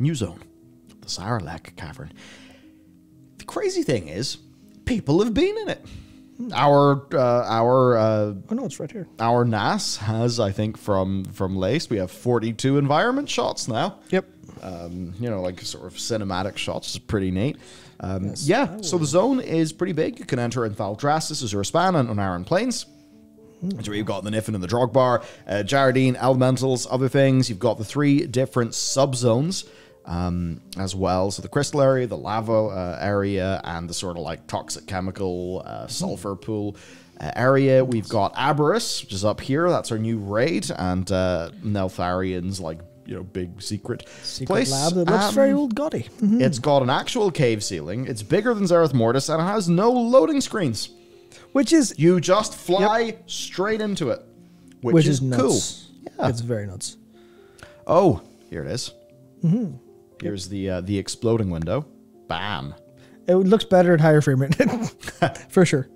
new zone, the Zaralek Cavern. The crazy thing is, people have been in it. Oh no, it's right here. Our NAS has, I think, from Lace, we have 42 environment shots now. Yep. You know, like sort of cinematic shots is pretty neat. Yes, yeah, so the zone is pretty big. You can enter in Thaldrastis, Azurspan, and on Aran Plains. That's where you've got the Niffin and the Drogbar, Jardine, Elementals, other things. You've got the 3 different subzones as well. So the crystal area, the lava area, and the sort of like toxic chemical sulfur pool area. We've got Aberrus, which is up here. That's our new raid. And Neltharian's like, you know, big secret place. Lab that looks very old gaudy. It's got an actual cave ceiling. It's bigger than Zereth Mortis, and it has no loading screens. Which is... You just fly straight into it. Which is nuts. Cool. Yeah. It's very nuts. Oh, here it is. Here's the exploding window. Bam. It looks better at higher frame rate. For sure.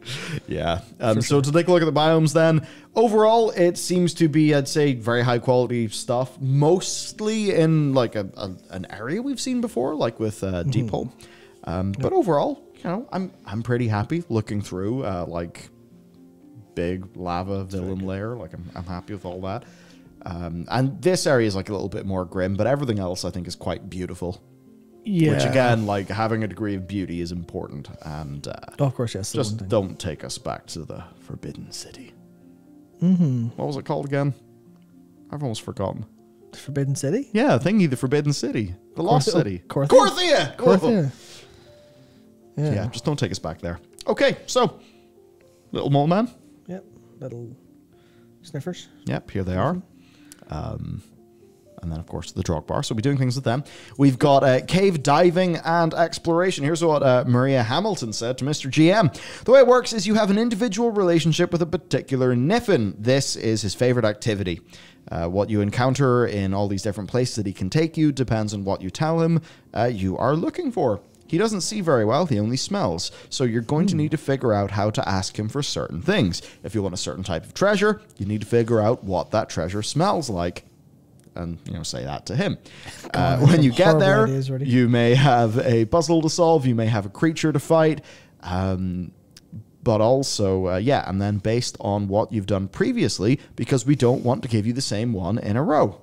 Yeah. So to take a look at the biomes then, overall it seems to be, I'd say, very high quality stuff. Mostly in like an area we've seen before, like with Deep Hole. But overall, you know, I'm pretty happy looking through like big lava villain lair. Like I'm happy with all that. And this area is like a little bit more grim, but everything else I think is quite beautiful. Yeah. Which again, like having a degree of beauty is important. And oh, of course, yes. Just don't take us back to the Forbidden City. What was it called again? I've almost forgotten. The Forbidden City? Yeah, thingy, the Forbidden City. The Lost City. Korthia! Korthia! Yeah, just don't take us back there. Okay, so, little mole man. Yep, little sniffers. Yep, here they are. And then, of course, the Drogbar. So we'll be doing things with them. We've got cave diving and exploration. Here's what Maria Hamilton said to Mr. GM. The way it works is you have an individual relationship with a particular Niffin. This is his favorite activity. What you encounter in all these different places that he can take you depends on what you tell him you are looking for. He doesn't see very well, he only smells. So you're going to need to figure out how to ask him for certain things. If you want a certain type of treasure, you need to figure out what that treasure smells like. And, you know, say that to him. When you get there, you may have a puzzle to solve, you may have a creature to fight, but also, yeah, and then based on what you've done previously, because we don't want to give you the same one in a row.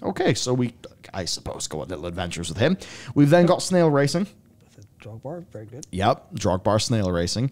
Okay, so we, I suppose, go on little adventures with him. We've then got snail racing. With a Drogbar, very good. Yep, Drogbar snail racing.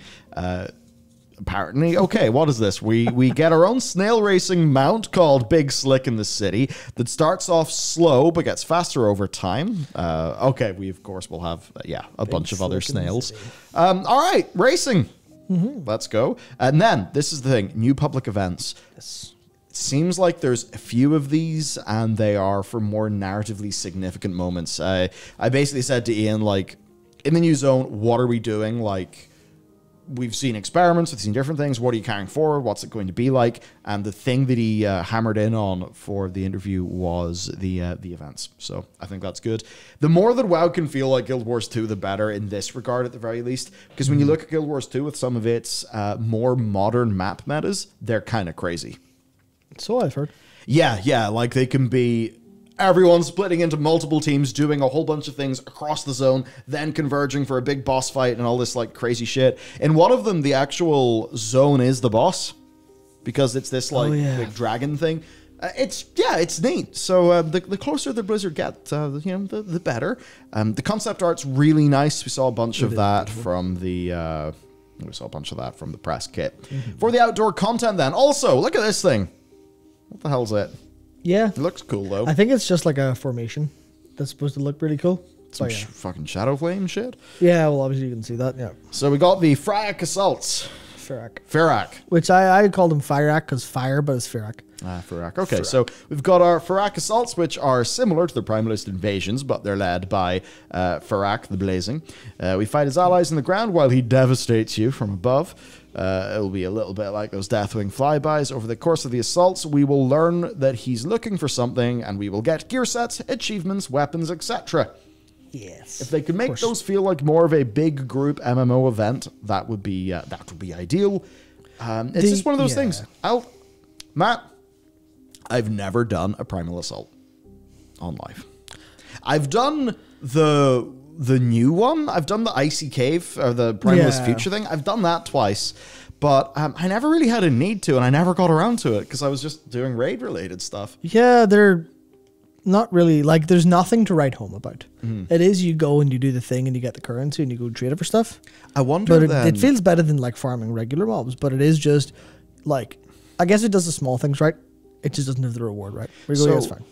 Apparently, okay, what is this? We get our own snail racing mount called Big Slick in the City that starts off slow but gets faster over time. Okay, we of course will have, yeah, a bunch of other snails. All right, racing. Let's go. And then, this is the thing, new public events. Yes. It seems like there's a few of these, and they are for more narratively significant moments. I basically said to Ian, like, in the new zone, what are we doing? Like, we've seen experiments, we've seen different things. What are you carrying forward? What's it going to be like? And the thing that he hammered in on for the interview was the events. So I think that's good. The more that WoW can feel like Guild Wars 2, the better in this regard at the very least. Because when you look at Guild Wars 2 with some of its more modern map metas, they're kind of crazy. So I've heard. Yeah, like they can be... Everyone splitting into multiple teams, doing a whole bunch of things across the zone, then converging for a big boss fight and all this like crazy shit. In one of them, the actual zone is the boss because it's this like big dragon thing. It's neat. So the closer the Blizzard get, you know, the better. The concept art's really nice. We saw a bunch of that from the press kit. For the outdoor content, then also look at this thing. What the hell's it? Yeah. It looks cool, though. I think it's just like a formation that's supposed to look pretty cool. Some fucking Shadow Flame shit. Yeah, well, obviously you can see that, yeah. So we got the Fryak Assaults. Ferak. Which I called him Firak because fire, but it's Ferak. Ferak. Okay, so we've got our Ferak Assaults, which are similar to the Primalist invasions, but they're led by Ferak the Blazing. We fight his allies in the ground while he devastates you from above. It'll be a little bit like those Deathwing flybys. Over the course of the assaults, we will learn that he's looking for something, and we will get gear sets, achievements, weapons, etc. Yes. If they could make those feel like more of a big group MMO event, that would be ideal. It's just one of those things. Matt, I've never done a Primal Assault on live. I've done the new one. I've done the Icy Cave, or the Primalist Future thing. I've done that twice. But I never really had a need to, and I never got around to it because I was just doing raid-related stuff. Yeah, they're not really, like, there's nothing to write home about. It is you go and you do the thing and you get the currency and you go trade it for stuff. I wonder But it feels better than, like, farming regular mobs, but it is just, like, I guess it does the small things right. It just doesn't have the reward right. It's fine.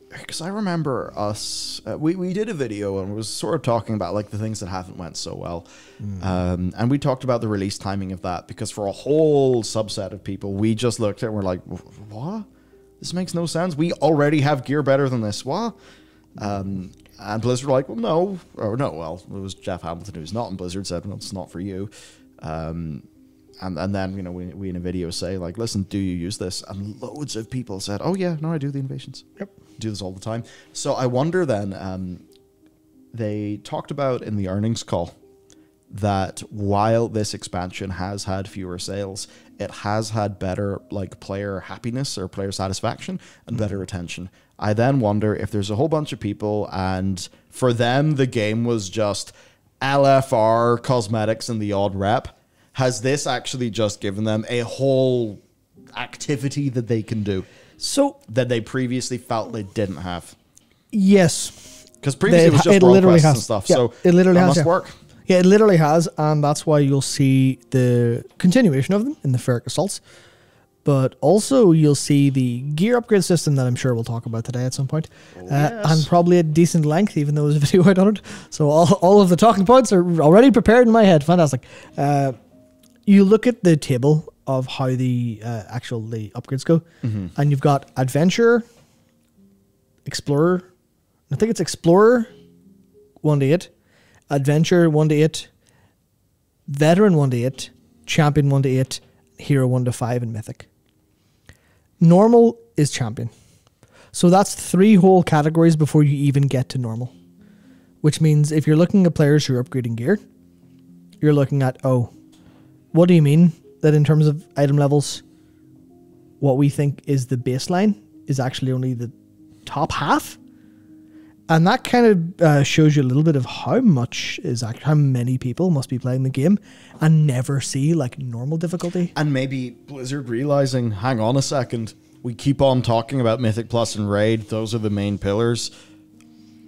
Because I remember us, we did a video and was sort of talking about like the things that haven't went so well. And we talked about the release timing of that because for a whole subset of people, we just looked at it and we're like, what? This makes no sense. We already have gear better than this. What? And Blizzard were like, well, no. Or no, well, it was Jeff Hamilton who's not in Blizzard said, well, it's not for you. And then, you know, we in a video say like, listen, do you use this? And loads of people said, oh yeah, no, I do the innovations. Yep. Do this all the time. So I wonder then, they talked about in the earnings call that while this expansion has had fewer sales, it has had better like player happiness or player satisfaction and better retention. I then wonder if there's a whole bunch of people and for them the game was just LFR cosmetics and the odd rep. Has this actually just given them a whole activity that they can do? So that they previously felt they didn't have. Yes, because previously it was just role quests and stuff. Yeah, so it literally must work. Yeah, it literally has, and that's why you'll see the continuation of them in the Ferric Assaults. But also you'll see the gear upgrade system that I'm sure we'll talk about today at some point, and probably at decent length, even though there's a video out on it. So all of the talking points are already prepared in my head. Fantastic. You look at the table of how the the upgrades go, and you've got Adventurer, Explorer. I think it's Explorer 1 to 8, Adventurer 1 to 8, Veteran 1 to 8, Champion 1 to 8, Hero 1 to 5, and Mythic. Normal is Champion. So that's 3 whole categories before you even get to normal. Which means if you're looking at players who are upgrading gear, you're looking at, oh, what do you mean that in terms of item levels, what we think is the baseline is actually only the top half? And that kind of shows you a little bit of how many people must be playing the game and never see like normal difficulty. And maybe Blizzard realizing, hang on a second, we keep on talking about Mythic Plus and Raid. Those are the main pillars.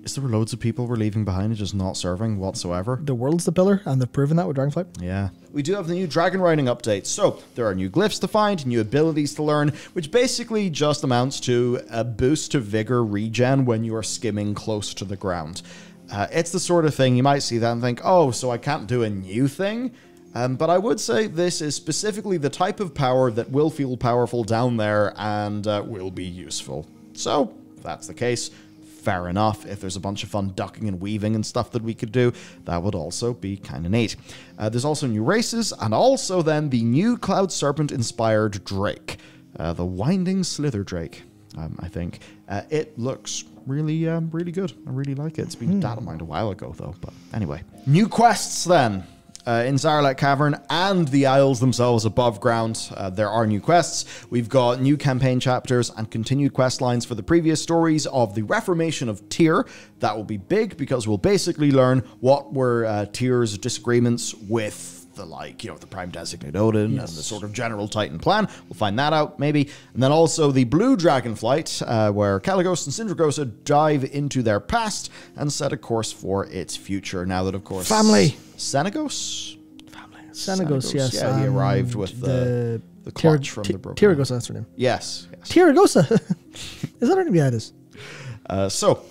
Is there loads of people we're leaving behind and just not serving whatsoever? The world's the pillar, and they've proven that with Dragonflight. Yeah. We do have the new dragon riding update. So there are new glyphs to find, new abilities to learn, which basically just amounts to a boost to vigor regen when you are skimming close to the ground. It's the sort of thing you might see that and think, oh, so I can't do a new thing? But I would say this is specifically the type of power that will feel powerful down there and will be useful. So if that's the case, fair enough. If there's a bunch of fun ducking and weaving and stuff that we could do, that would also be kind of neat. There's also new races, and also then the new Cloud Serpent-inspired Drake. The Winding Slither Drake, I think. It looks really, really good. I really like it. It's been data mined a while ago, though. But anyway. New quests, then. In Zaralek Cavern and the Isles themselves above ground, there are new quests. We've got new campaign chapters and continued quest lines for the previous stories of the Reformation of Tyr. That will be big because we'll basically learn what were Tyr's disagreements with the the Prime Designate Odin and the sort of general Titan plan. We'll find that out, maybe. And then also the Blue Dragonflight, where Caligos and Sindragosa dive into their past and set a course for its future. Now that, of course... Senegos? Senegos, yes. Yeah, he arrived with the clutch from the broken... Tyragosa, that's her name. Yes. Tyragosa! Is that her name? Yeah, it is. So,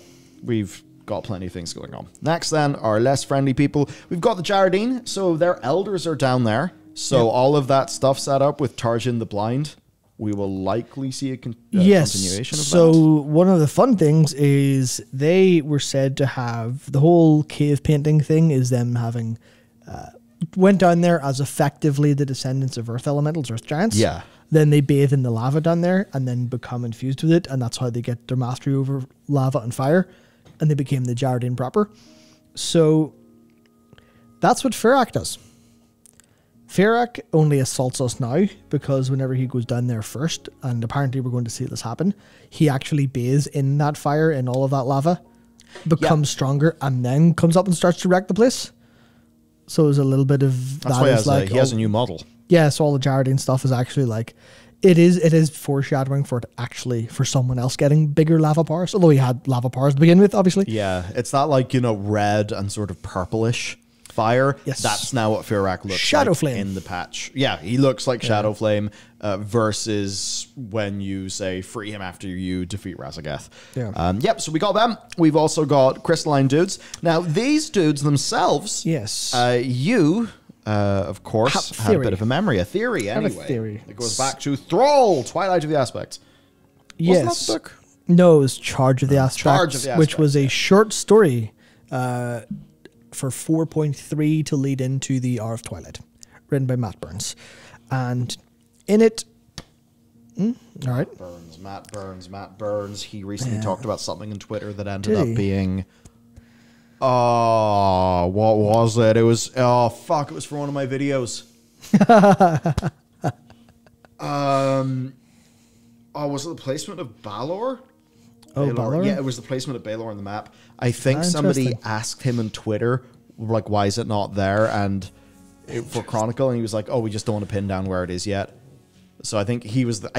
we've got plenty of things going on. Next, then, are less friendly people. We've got the Jardine, so their elders are down there. So all of that stuff set up with Tarjin the Blind, we will likely see a continuation of that. So one of the fun things is they were said to have the whole cave painting thing is them having went down there as effectively the descendants of earth elementals, earth giants. Yeah. Then they bathe in the lava down there and then become infused with it, and that's how they get their mastery over lava and fire, and they became the Jardine proper. So that's what Ferak does. Ferak only assaults us now because whenever he goes down there first, and apparently we're going to see this happen, he actually bathes in that fire, in all of that lava, becomes stronger, and then comes up and starts to wreck the place. So there's a little bit of That's why he has a new model. Yeah, so all the Jardian stuff is actually like, it is foreshadowing for it actually, for someone else getting bigger lava powers, although he had lava powers to begin with, obviously. Yeah, it's that like, red and sort of purplish fire. Yes. That's now what Firak looks Shadow like Flame. in the patch. Yeah, he looks like Shadow Flame versus when you say free him after you defeat Razageth. Yeah. Yep, so we got them. We've also got crystalline dudes. Now, these dudes themselves, Yes. you... of course, had a bit of a memory, a theory anyway. A theory. It goes back to Thrall, Twilight of the Aspects. Yes. Wasn't that the book? No, it was Charge of the Aspects, Charge of the which was Aspects, a short story for 4.3 to lead into the Hour of Twilight, written by Matt Burns. And in it... all right. Matt Burns. He recently talked about something on Twitter that ended Did up he? being... Oh, what was it? It was... Oh, fuck. It was for one of my videos. Was it the placement of Balor? Oh, Balor? Yeah, it was the placement of Balor on the map. I think somebody asked him on Twitter, like, why is it not there? And for Chronicle, and he was like, oh, we just don't want to pin down where it is yet. So I think he was the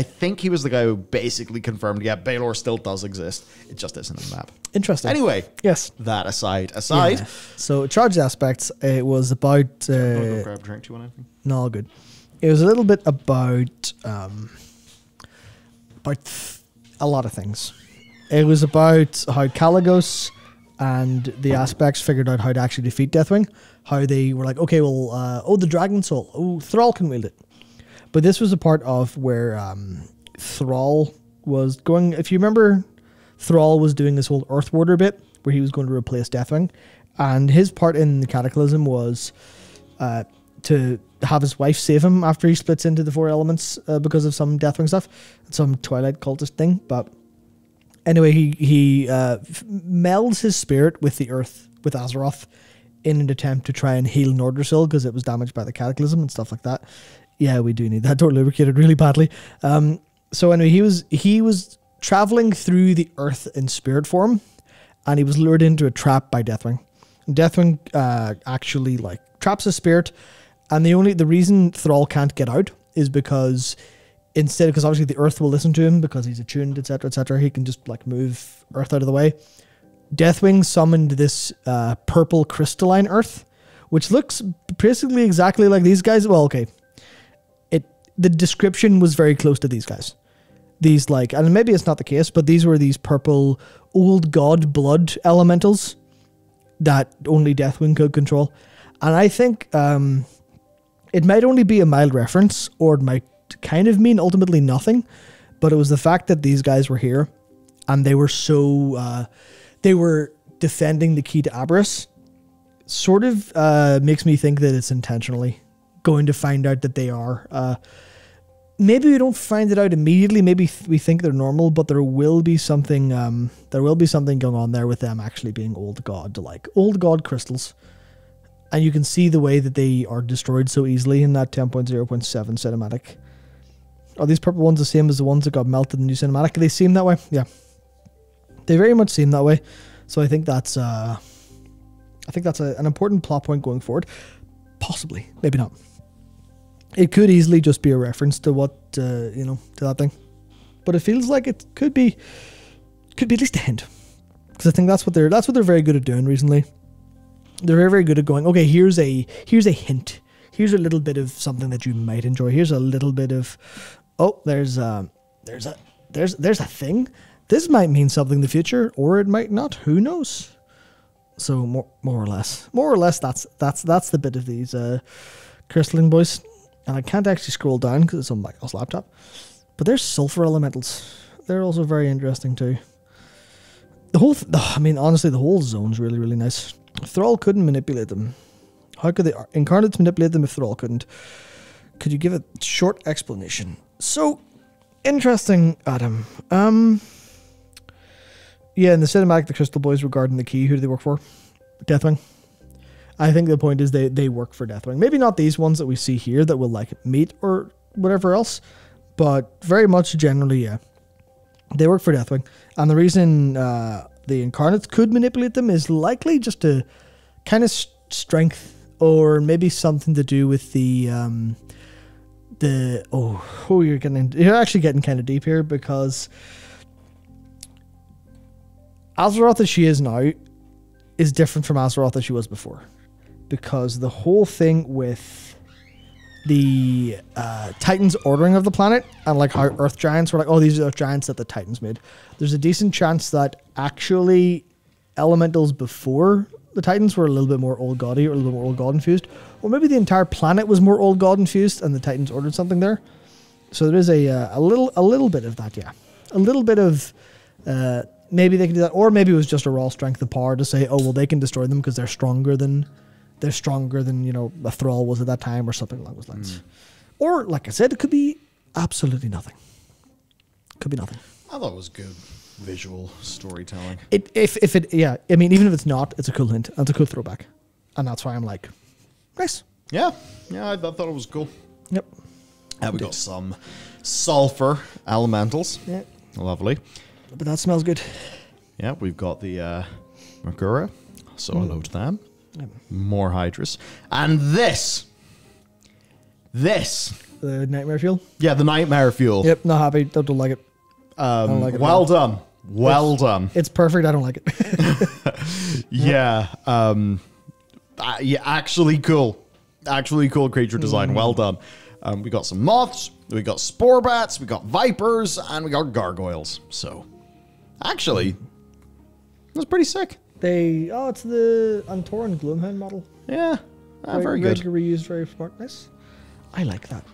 guy who basically confirmed, yeah, Balor still does exist. It just isn't on the map. Interesting. Anyway, yes. That aside. Yeah. So Charge Aspects, it was about... Go grab a drink. Do you want anything? No, all good. It was a little bit about a lot of things. It was about how Caligos and the Aspects figured out how to actually defeat Deathwing. How they were like, okay, well, the Dragon Soul. Oh, Thrall can wield it. But this was a part of where Thrall was going... If you remember, Thrall was doing this whole Earth Warder bit where he was going to replace Deathwing. And his part in the Cataclysm was to have his wife save him after he splits into the four elements because of some Deathwing stuff. Some Twilight cultist thing. But anyway, he melds his spirit with the Earth, with Azeroth, in an attempt to try and heal Nordrassil because it was damaged by the Cataclysm and stuff like that. Yeah, we do need that door lubricated really badly. So anyway, he was traveling through the earth in spirit form, and he was lured into a trap by Deathwing. Deathwing actually like traps his spirit, and the reason Thrall can't get out is because because obviously the earth will listen to him because he's attuned, etc., etc. He can just like move earth out of the way. Deathwing summoned this purple crystalline earth, which looks basically exactly like these guys. Well, okay. The description was very close to these guys. These and maybe it's not the case, but these were these purple old god blood elementals that only Deathwing could control. And I think it might only be a mild reference, or it might kind of mean ultimately nothing, but it was the fact that these guys were here and they were so... they were defending the key to Aberrus. Sort of makes me think that it's intentionally going to find out that they are. Maybe we don't find it out immediately. Maybe we think they're normal, but there will be something. There will be something going on there with them actually being old god crystals, and you can see the way that they are destroyed so easily in that 10.0.7 cinematic. Are these purple ones the same as the ones that got melted in the new cinematic? Do they seem that way? Yeah, they very much seem that way. So I think that's an important plot point going forward. Possibly, maybe not. It could easily just be a reference to what to that thing, but it feels like it could be at least a hint, because I think that's what they're very good at doing recently. They're very, very good at going, okay, here's a hint, here's a little bit of something that you might enjoy. Here's a little bit of, there's a thing. This might mean something in the future, or it might not. Who knows? So more or less, that's the bit of these crystalline boys. And I can't actually scroll down because it's on Michael's laptop. But there's sulfur elementals. They're also very interesting too. Honestly, the whole zone's really, really nice. Thrall couldn't manipulate them. How could the incarnates manipulate them if Thrall couldn't? Could you give a short explanation? So interesting, Adam. Yeah, in the cinematic, the Crystal Boys regarding the key, who do they work for? Deathwing. I think the point is they work for Deathwing. Maybe not these ones that we see here that will meet or whatever else, but very much generally, yeah. They work for Deathwing. And the reason the incarnates could manipulate them is likely just a kind of strength, or maybe something to do with you're actually getting kind of deep here, because Azeroth as she is now is different from Azeroth as she was before, because the whole thing with the Titans ordering of the planet, and like how Earth Giants were like, oh, these are Earth Giants that the Titans made. There's a decent chance that actually elementals before the Titans were a little bit more old gaudy, or a little bit more old god infused, or maybe the entire planet was more old god infused and the Titans ordered something there. So there is a little bit of that, yeah, a little bit of maybe they can do that, or maybe it was just a raw strength of power to say, oh well, they can destroy them because they're stronger than a Thrall was at that time, or something along those lines. Or like I said, it could be absolutely nothing. Could be nothing. I thought it was good visual storytelling. I mean, even if it's not, it's a cool hint. It's a cool throwback, and that's why I'm like, nice. Yeah, I thought it was cool. Yep. We got some sulfur elementals. Yeah. Lovely. But that smells good. Yeah, we've got the Mercura, so hello to them. Yep. More Hydrus. And this. The nightmare fuel. Yeah, the nightmare fuel. Yep, not happy. Don't like it. I don't like it. Well done. Well done. It's perfect. I don't like it. Yeah. Actually cool. Actually cool creature design. Well done. We got some moths, we got spore bats, we got vipers, and we got gargoyles. So, actually, that's pretty sick. It's the Antoran Gloomhound model. Yeah, very good. Reused, very smart. Nice. I like that.